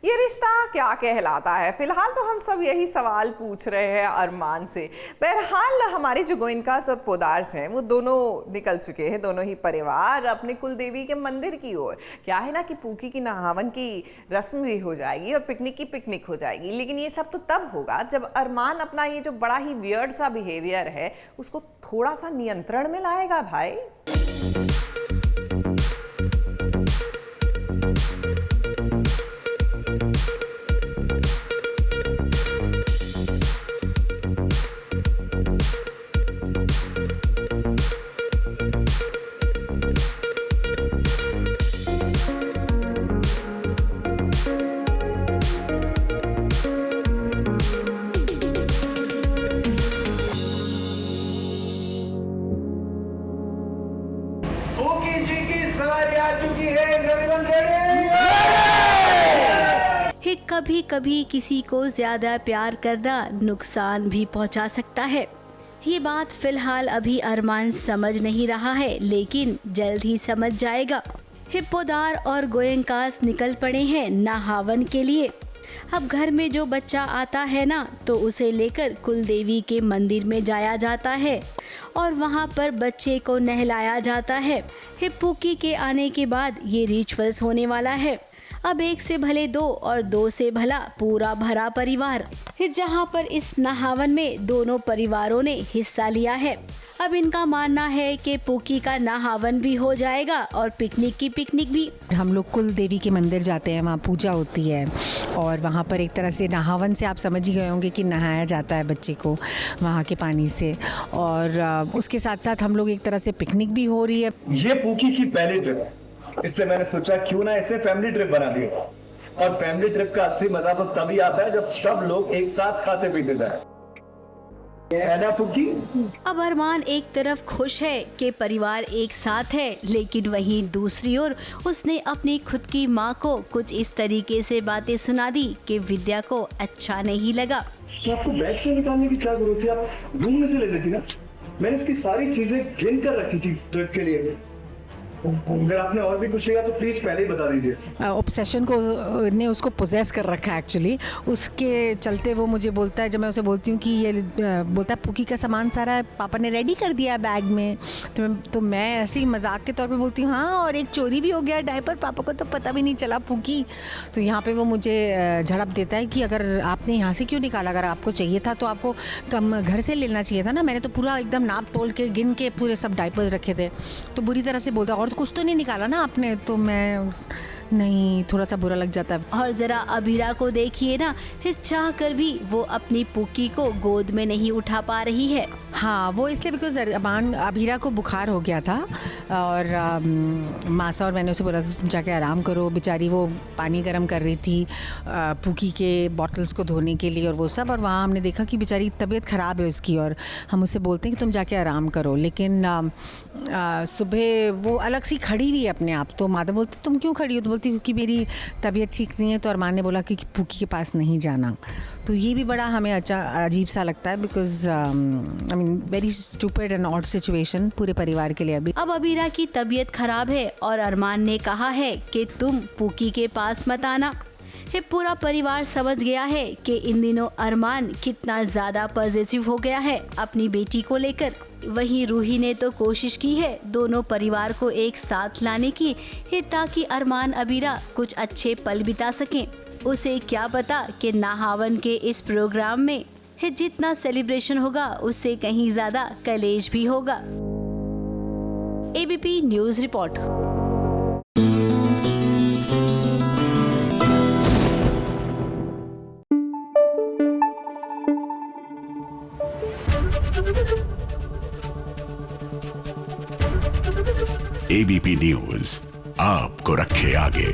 ये रिश्ता क्या कहलाता है? फिलहाल तो हम सब यही सवाल पूछ रहे हैं अरमान से। बहरहाल हमारे जो गोयनकास और पोदार्स हैं वो दोनों निकल चुके हैं, दोनों ही परिवार अपने कुल देवी के मंदिर की ओर। क्या है ना कि पूकी की नहावन की रस्म भी हो जाएगी और पिकनिक की पिकनिक हो जाएगी, लेकिन ये सब तो तब होगा जब अरमान अपना ये जो बड़ा ही वियर्ड सा बिहेवियर है उसको थोड़ा सा नियंत्रण में लाएगा भाई। पूकी जी की सवारी आ चुकी है। Everyone ready? कभी कभी किसी को ज्यादा प्यार करना नुकसान भी पहुंचा सकता है। ये बात फिलहाल अभी अरमान समझ नहीं रहा है, लेकिन जल्द ही समझ जाएगा। हिप्पोदार और गोयनकास निकल पड़े हैं नहावन के लिए। अब घर में जो बच्चा आता है ना, तो उसे लेकर कुल देवी के मंदिर में जाया जाता है और वहाँ पर बच्चे को नहलाया जाता है। हिप्पूकी के आने के बाद ये रिचुअल्स होने वाला है। अब एक से भले दो और दो से भला पूरा भरा परिवार, जहाँ पर इस नहावन में दोनों परिवारों ने हिस्सा लिया है। अब इनका मानना है कि पूकी का नहावन भी हो जाएगा और पिकनिक की पिकनिक भी। हम लोग कुल देवी के मंदिर जाते हैं, वहाँ पूजा होती है और वहाँ पर एक तरह से नहावन से आप समझ ही गए होंगे कि नहाया जाता है बच्चे को वहाँ के पानी से, और उसके साथ साथ हम लोग एक तरह से पिकनिक भी हो रही है। ये पूकी की पहली ट्रिप है, इसलिए मैंने सोचा क्यों ना इसे फैमिली ट्रिप बना दिए। और फैमिली ट्रिप का असली मजा तो तभी आता है जब सब लोग एक साथ खाते पीते जाए, है ना पूकी? अब अरमान एक तरफ खुश है कि परिवार एक साथ है, लेकिन वहीं दूसरी ओर उसने अपनी खुद की माँ को कुछ इस तरीके से बातें सुना दी कि विद्या को अच्छा नहीं लगा। तो आपको बैग से निकालने की क्या जरूरत थी? आप रूम में से ले लेती ना। मैंने इसकी सारी चीजें गिन कर रखी थी ट्रिप के लिए। अगर आपने और भी पूछेगा तो प्लीज पहले ही बता दीजिए। ऑब्सेशन को ने उसको पोजेस कर रखा है एक्चुअली। उसके चलते वो मुझे बोलता है, जब मैं उसे बोलती हूँ कि ये बोलता है पूकी का सामान सारा पापा ने रेडी कर दिया है बैग में, तो मैं ऐसे ही मजाक के तौर पे बोलती हूँ हाँ, और एक चोरी भी हो गया डायपर, पापा को तो पता भी नहीं चला पूकी। तो यहाँ पे वो मुझे झड़प देता है कि अगर आपने यहाँ से क्यों निकाला, अगर आपको चाहिए था तो आपको कम घर से लेना चाहिए था ना, मैंने तो पूरा एकदम नाप तोल के गिन के पूरे सब डायपर्स रखे थे। तो बुरी तरह से बोलता है और कुछ तो नहीं निकाला ना आपने? तो मैं नहीं, थोड़ा सा बुरा लग जाता है। और जरा अबीरा को देखिए ना, चाह कर भी वो अपनी पूकी को गोद में नहीं उठा पा रही है। हाँ, वो इसलिए बिकॉज अबीरा को बुखार हो गया था और मासा और मैंने उसे बोला था तुम जाके आराम करो। बेचारी वो पानी गर्म कर रही थी पूकी के बॉटल्स को धोने के लिए और वो सब, और वहाँ हमने देखा कि बेचारी तबीयत ख़राब है उसकी और हम उससे बोलते हैं कि तुम जाके आराम करो, लेकिन सुबह वो अलग सी खड़ी रही अपने आप। तो माता बोलती तुम क्यों खड़ी हो? तो बोलती क्योंकि मेरी तबीयत ठीक नहीं है। तो अरमान ने बोला कि पूकी के पास नहीं जाना। तो ये भी बड़ा हमें अजीब सा लगता है, because I mean very stupid and odd situation पूरे परिवार के लिए। अभी अब अबीरा की तबीयत खराब है और अरमान ने कहा है कि तुम पूकी के पास मत आना। ये पूरा परिवार समझ गया है कि इन दिनों अरमान कितना ज्यादा पॉजिटिव हो गया है अपनी बेटी को लेकर। वहीं रूही ने तो कोशिश की है दोनों परिवार को एक साथ लाने की, ताकि अरमान अबीरा कुछ अच्छे पल बिता सकें। उसे क्या पता कि नहावन के इस प्रोग्राम में जितना सेलिब्रेशन होगा उससे कहीं ज्यादा कलेश भी होगा। ABP news report. ABP news आपको रखे आगे।